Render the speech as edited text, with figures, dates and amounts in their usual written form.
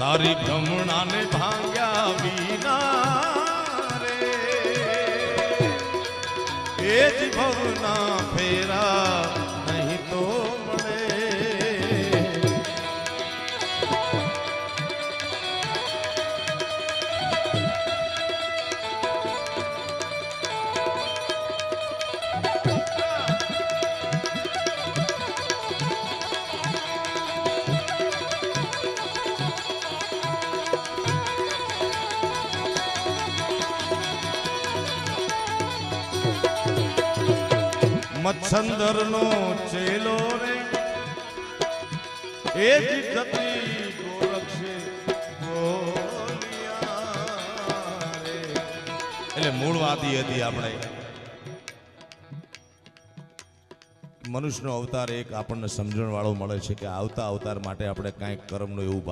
તારી ગમણાને ભાંગ્યા વિના રે એ જ ભવના ફેરા નહીં તો મળે. મચ્છંદર નો ચેલો રે એ જ જતી ગોરક્ષે ગોલિયા રે. એટલે મૂળ વાત એ હતી આપણે મનુષ્યનો અવતાર એક આપણને સમજણ વાળો મળે છે કે આવતા અવતાર માટે આપણે કાંઈક કર્મનું એવું